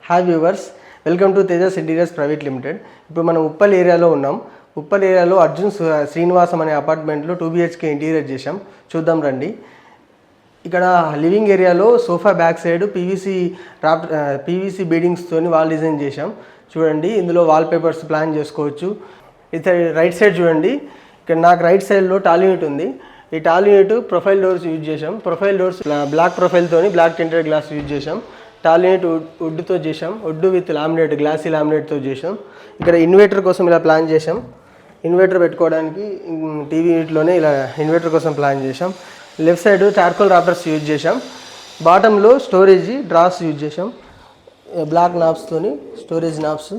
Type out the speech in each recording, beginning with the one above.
Hi viewers, welcome to Tejas interiors private limited. ఇప్పుడు మనం ఉప్పల్ ఏరియాలో ఉన్నాం. ఉప్పల్ ఏరియాలో అర్జున్ శ్రీనివాసం అనే అపార్ట్మెంట్లో 2 BHK ఇంటీరియర్ చేసాం. చూద్దాం రండి. ఇక్కడ లివింగ్ ఏరియాలో సోఫా బ్యాక్ సైడ్ పీవీసీ బీడింగ్స్తో వాల్ డిజైన్ చేసాం. చూడండి, ఇందులో వాల్ పేపర్స్ ప్లాన్ చేసుకోవచ్చు. ఇది రైట్ సైడ్ చూడండి. ఇక్కడ నాకు రైట్ సైడ్లో టాల్ యూనిట్ ఉంది. ఈ tall unit profile doors use చేసాం. ప్రొఫైల్ డోర్స్ బ్లాక్ ప్రొఫైల్తో బ్లాక్ టెంటెడ్ గ్లాస్ యూజ్ చేసాం. టాల్ యూనిట్ వుడ్తో చేసాం. వుడ్ విత్ లామినేట్, గ్లాసీ లామినేట్తో చేసాం. ఇక్కడ ఇన్వర్టర్ కోసం ఇలా ప్లాన్ చేసాం. ఇన్వర్టర్ పెట్టుకోవడానికి టీవీ యూనిట్లోనే ఇలా ఇన్వర్టర్ కోసం ప్లాన్ చేసాం. Left side charcoal rafters use చేసాం. బాటంలో స్టోరేజ్ డ్రాస్ యూజ్ చేసాం. బ్లాక్ నాబ్స్తోని storage knobs.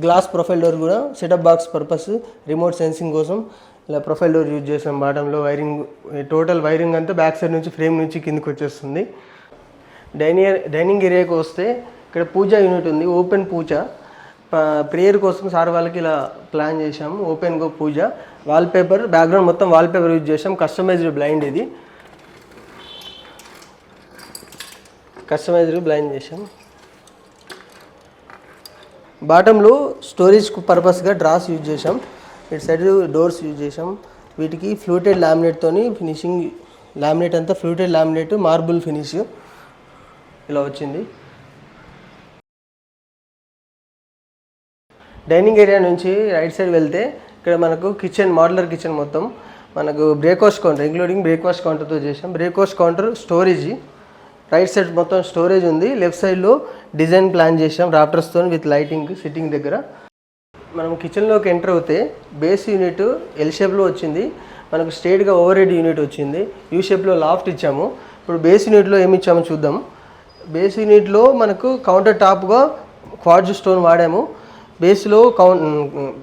Glass profile door కూడా setup box purpose remote sensing కోసం ఇలా ప్రొఫైల్ డోర్ యూజ్ చేసాం. బాటంలో వైరింగ్, టోటల్ వైరింగ్ అంతా బ్యాక్ సైడ్ నుంచి ఫ్రేమ్ నుంచి కిందకి వచ్చేస్తుంది. డైనింగ్ ఏరియాకి వస్తే ఇక్కడ పూజ యూనిట్ ఉంది. ఓపెన్ పూజ, ప్రేయర్ కోసం సార్ వాళ్ళకి ఇలా ప్లాన్ చేసాము. Open go puja. Wallpaper, background మొత్తం వాల్పేపర్ యూజ్ చేసాం. కస్టమైజ్డ్ బ్లైండ్, ఇది కస్టమైజ్డ్ బ్లైండ్ చేసాం. బాటంలో స్టోరేజ్ పర్పస్గా డ్రాస్ యూజ్ చేసాం. ఇటు సైడ్ డోర్స్ యూజ్ చేసాం. వీటికి ఫ్లూటెడ్ లామినేట్తోని ఫినిషింగ్. లామినేట్ అంతా ఫ్లూటెడ్ లామినేట్, మార్బుల్ ఫినిష్ ఇలా వచ్చింది. డైనింగ్ ఏరియా నుంచి రైట్ సైడ్ వెళ్తే ఇక్కడ మనకు కిచెన్, మోడ్యులర్ కిచెన్ మొత్తం మనకు బ్రేక్ఫాస్ట్ కౌంటర్ ఇంక్లూడింగ్ బ్రేక్ఫాస్ట్ కౌంటర్తో చేసాం. Breakfast counter, storage, right side మొత్తం స్టోరేజ్ ఉంది. లెఫ్ట్ సైడ్లో డిజైన్ ప్లాన్ చేసాం రాప్టర్స్తో విత్ లైటింగ్ సిట్టింగ్ దగ్గర. మనం కిచెన్లోకి ఎంటర్ అవుతే బేస్ యూనిట్ ఎల్ షేప్లో వచ్చింది. మనకు స్ట్రేట్గా ఓవర్ హెడ్ యూనిట్ వచ్చింది. యూ షేప్లో లాఫ్ట్ ఇచ్చాము. ఇప్పుడు బేస్ యూనిట్లో ఏమి ఇచ్చామో చూద్దాం. బేస్ యూనిట్లో మనకు కౌంటర్ టాప్గా క్వార్ట్జ్ స్టోన్ వాడాము. బేస్లో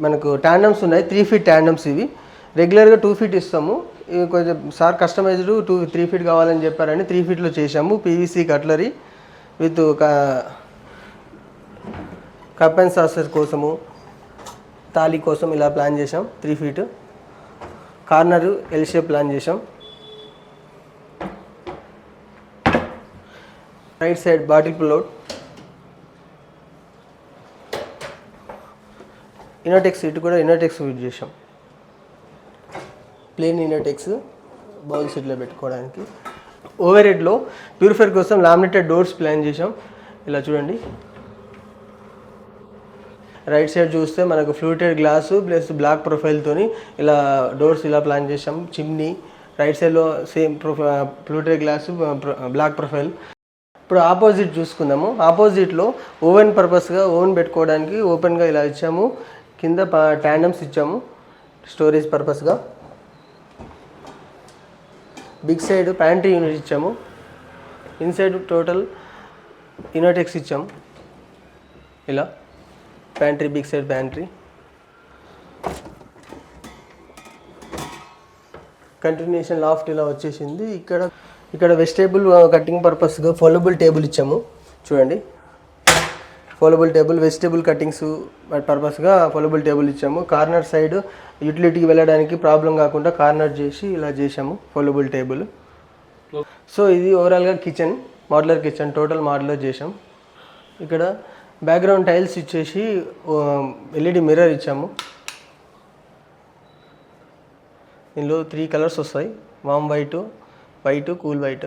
మనకు ట్యాండమ్స్ ఉన్నాయి, 3 feet ట్యాండమ్స్. ఇవి రెగ్యులర్గా 2 feet ఇస్తాము. ఇవి కొంచెం సార్ కస్టమైజ్డ్ 3 feet కావాలని చెప్పారని 3 feetలో చేసాము. PVC cutlery with cup and saucer కోసము, తాళి కోసం ఇలా ప్లాన్ చేసాం. 3 feet corner L shape plan చేసాం. Right side bottle pullout. Innotex, ఇటు కూడా ఇన్నోటెక్స్ యూజ్ చేసాం. ప్లేన్ ఇన్నోటెక్స్ బౌల్ సెట్లో పెట్టుకోవడానికి. ఓవర్ హెడ్లో ప్యూరిఫైర్ కోసం లామినేటెడ్ డోర్స్ ప్లాన్ చేసాం. ఇలా చూడండి. రైట్ సైడ్ చూస్తే మనకు ఫ్లూటెడ్ గ్లాసు ప్లస్ బ్లాక్ ప్రొఫైల్తోని ఇలా డోర్స్ ఇలా ప్లాన్ చేసాం. చిమ్నీ రైట్ సైడ్లో same fluted glass, black profile. ఇప్పుడు ఆపోజిట్ చూసుకుందాము. ఆపోజిట్లో ఓవెన్ పర్పస్గా ఓవెన్ పెట్టుకోవడానికి ఓపెన్గా ఇలా ఇచ్చాము. కింద ట్యాండమ్స్ ఇచ్చాము స్టోరేజ్ పర్పస్గా. బిగ్ సైడ్ ప్యాంట్రీ యూనిట్ ఇచ్చాము. ఇన్సైడ్ టోటల్ ఇన్నోటెక్స్ ఇచ్చాము. ఇలా pantry, big side pantry. Continuation loft ఇలా వచ్చేసింది. ఇక్కడ వెజిటేబుల్ కటింగ్ పర్పస్గా ఫోల్డబుల్ టేబుల్ ఇచ్చాము. చూడండి, ఫోల్డబుల్ టేబుల్, వెజిటేబుల్ కటింగ్స్ పర్పస్గా ఫోల్డబుల్ టేబుల్ ఇచ్చాము. కార్నర్ సైడ్ యూటిలిటీకి వెళ్ళడానికి ప్రాబ్లం కాకుండా కార్నర్ చేసి ఇలా చేసాము ఫోల్డబుల్ టేబుల్. సో ఇది ఓవరాల్గా kitchen, modular kitchen, total modular చేసాం. ఇక్కడ బ్యాక్గ్రౌండ్ టైల్స్ ఇచ్చేసి LED మిర్రర్ ఇచ్చాము. ఇందులో 3 కలర్స్ వస్తాయి, వామ్ white, cool white,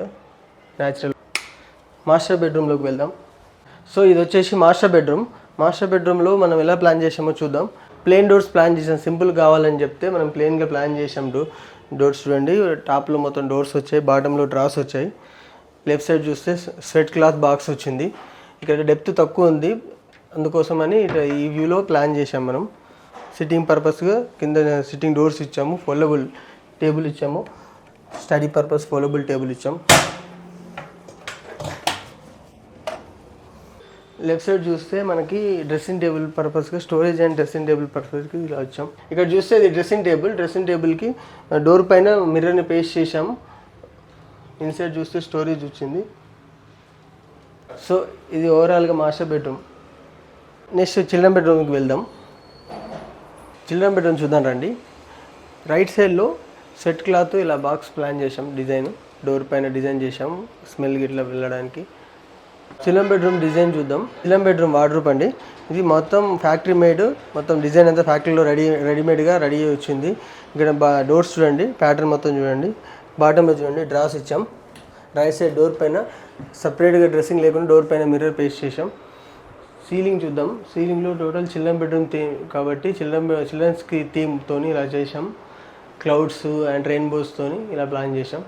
natural. Master బెడ్రూమ్లోకి వెళ్దాం. సో ఇది వచ్చేసి మాస్టర్ బెడ్రూమ్. మాస్టర్ బెడ్రూమ్లో మనం ఎలా ప్లాన్ చేసామో చూద్దాం. ప్లెయిన్ డోర్స్ ప్లాన్ చేసాం. సింపుల్ కావాలని చెప్తే మనం ప్లెయిన్గా ప్లాన్ చేసాం. డోర్స్ చూడండి, టాప్లో మొత్తం డోర్స్ వచ్చాయి, బాటంలో డ్రాస్ వచ్చాయి. లెఫ్ట్ సైడ్ చూస్తే స్వెట్ క్లాత్ బాక్స్ వచ్చింది. ఇక్కడ డెప్త్ తక్కువ ఉంది, అందుకోసమని ఈ వ్యూలో ప్లాన్ చేసాం మనం. సిట్టింగ్ పర్పస్గా కింద సిట్టింగ్ డోర్స్ ఇచ్చాము. ఫోల్డబుల్ టేబుల్ ఇచ్చాము. స్టడీ పర్పస్ ఫోల్డబుల్ టేబుల్ ఇచ్చాం. లెఫ్ట్ సైడ్ చూస్తే మనకి డ్రెస్సింగ్ టేబుల్ పర్పస్గా, స్టోరేజ్ అండ్ డ్రెస్సింగ్ టేబుల్ పర్పస్కి ఇలా వచ్చాం. ఇక్కడ చూస్తే ఇది డ్రెస్సింగ్ టేబుల్. డ్రెస్సింగ్ టేబుల్కి డోర్ పైన మిర్రర్ని పేస్ట్ చేసాము. ఇన్సైడ్ చూస్తే స్టోరేజ్ వచ్చింది. సో ఇది ఓవరాల్గా మాస్టర్ బెడ్రూమ్. నెక్స్ట్ చిల్డ్రన్ బెడ్రూమ్కి వెళ్దాం. చిల్డ్రన్ బెడ్రూమ్ చూద్దాం రండి. రైట్ సైడ్లో సెట్ క్లాత్ ఇలా బాక్స్ ప్లాన్ చేసాం. డిజైన్ డోర్ పైన డిజైన్ చేసాం, స్మెల్ గిట్లా వెళ్ళడానికి. చిల్డ్రన్ బెడ్రూమ్ డిజైన్ చూద్దాం. చిల్డ్రన్ బెడ్రూమ్ వార్డ్రోబ్ అండి. ఇది మొత్తం ఫ్యాక్టరీ మేడ్, మొత్తం డిజైన్ అంతా ఫ్యాక్టరీలో రెడీమేడ్గా రెడీ వచ్చింది. ఇక్కడ డోర్స్ చూడండి, ప్యాటర్న్ మొత్తం చూడండి. బాటంలో చూడండి డ్రాస్ ఇచ్చాం. రైట్ సైడ్ డోర్ పైన సపరేట్గా డ్రెస్సింగ్ లేకుండా డోర్ పైన మిర్రర్ పేస్ట్ చేసాం. సీలింగ్ చూద్దాం. సీలింగ్లో టోటల్ చిల్డ్రన్ బెడ్రూమ్ థీమ్ కాబట్టి చిల్డ్రన్స్కి థీమ్తో ఇలా చేసాం. క్లౌడ్స్ అండ్ రెయిన్బోస్తో ఇలా ప్లాన్ చేసాం.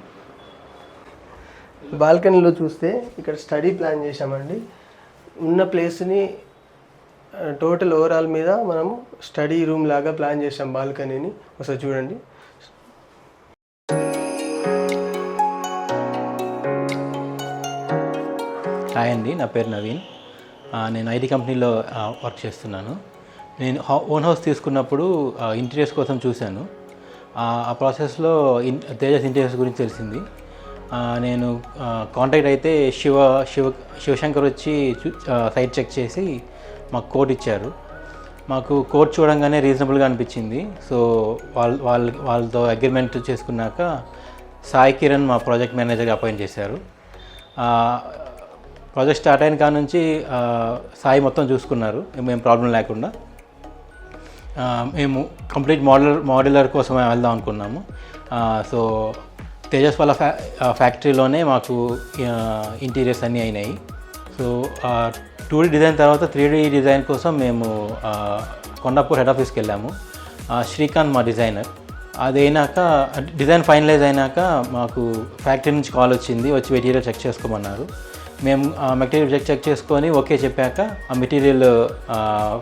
బాల్కనీలో చూస్తే ఇక్కడ స్టడీ ప్లాన్ చేసామండి. ఉన్న ప్లేస్ని టోటల్ ఓవరాల్ మీద మనము స్టడీ రూమ్ లాగా ప్లాన్ చేసాం బాల్కనీని. ఒకసారి చూడండి. హాయ్ అండి, నా పేరు నవీన్. నేను ఐటీ కంపెనీలో వర్క్ చేస్తున్నాను. నేను ఓన్ హౌస్ తీసుకున్నప్పుడు ఇంటీరియర్స్ కోసం చూశాను. ఆ ప్రాసెస్లో తేజస్ ఇంటీరియర్స్ గురించి తెలిసింది. నేను కాంటాక్ట్ అయితే శివశంకర్ వచ్చి సైట్ చెక్ చేసి మాకు కోడ్ ఇచ్చారు. మాకు కోడ్ చూడంగానే రీజనబుల్గా అనిపించింది. సో వాళ్ళతో అగ్రిమెంట్ చేసుకున్నాక సాయి కిరణ్ మా ప్రాజెక్ట్ మేనేజర్గా అపాయింట్ చేశారు. ప్రాజెక్ట్ స్టార్ట్ అయిన కాడ నుంచి సాయి మొత్తం చూసుకున్నారు, మేము ప్రాబ్లం లేకుండా. మేము కంప్లీట్ మోడ్యులర్ కోసం వెళ్దాం అనుకున్నాము. సో తేజస్ వాళ్ళ ఫ్యాక్టరీలోనే మాకు ఇంటీరియర్స్ అన్నీ అయినాయి. సో 2D డిజైన్ తర్వాత 3D డిజైన్ కోసం మేము కొండాపూర్ హెడ్ ఆఫీస్కి వెళ్ళాము. శ్రీకాంత్ మా డిజైనర్. అదైనాక డిజైన్ ఫైనలైజ్ అయినాక మాకు ఫ్యాక్టరీ నుంచి కాల్ వచ్చింది, వచ్చి మెటీరియల్ చెక్ చేసుకోమన్నారు. మేము మెటీరియల్ చెక్ చేసుకొని ఓకే చెప్పాక ఆ మెటీరియల్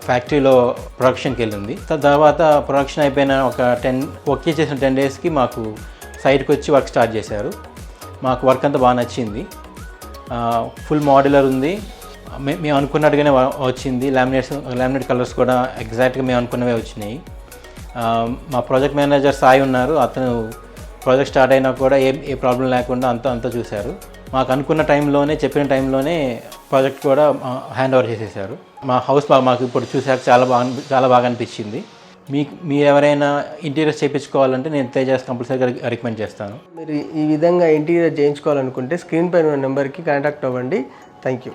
ఫ్యాక్టరీలో ప్రొడక్షన్కి వెళ్ళింది. తర్వాత ప్రొడక్షన్ అయిపోయిన ఓకే చేసిన 10 డేస్కి మాకు సైట్కి వచ్చి వర్క్ స్టార్ట్ చేశారు. మాకు వర్క్ అంతా బాగా నచ్చింది. ఫుల్ మోడ్యులర్ ఉంది, మేము అనుకున్నట్టుగానే వచ్చింది. లామినేట్ కలర్స్ కూడా ఎగ్జాక్ట్గా మేము అనుకున్నవే వచ్చినాయి. మా ప్రాజెక్ట్ మేనేజర్ సాయి ఉన్నారు, అతను ప్రాజెక్ట్ స్టార్ట్ అయినా కూడా ఏ ప్రాబ్లం లేకుండా అంతా చూశారు. మాకు అనుకున్న టైంలోనే, చెప్పిన టైంలోనే ప్రాజెక్ట్ కూడా హ్యాండ్ ఓవర్ చేసేసారు. మా హౌస్ మాకు ఇప్పుడు చూసాక చాలా బాగా అనిపించింది. మీరు ఎవరైనా ఇంటీరియర్స్ చేయించుకోవాలంటే నేను తేజస్ కంపల్సరీగా రికమెండ్ చేస్తాను. మీరు ఈ విధంగా ఇంటీరియర్ చేయించుకోవాలనుకుంటే స్క్రీన్ పైన ఉన్న నెంబర్కి కాంటాక్ట్ అవ్వండి. Thank you.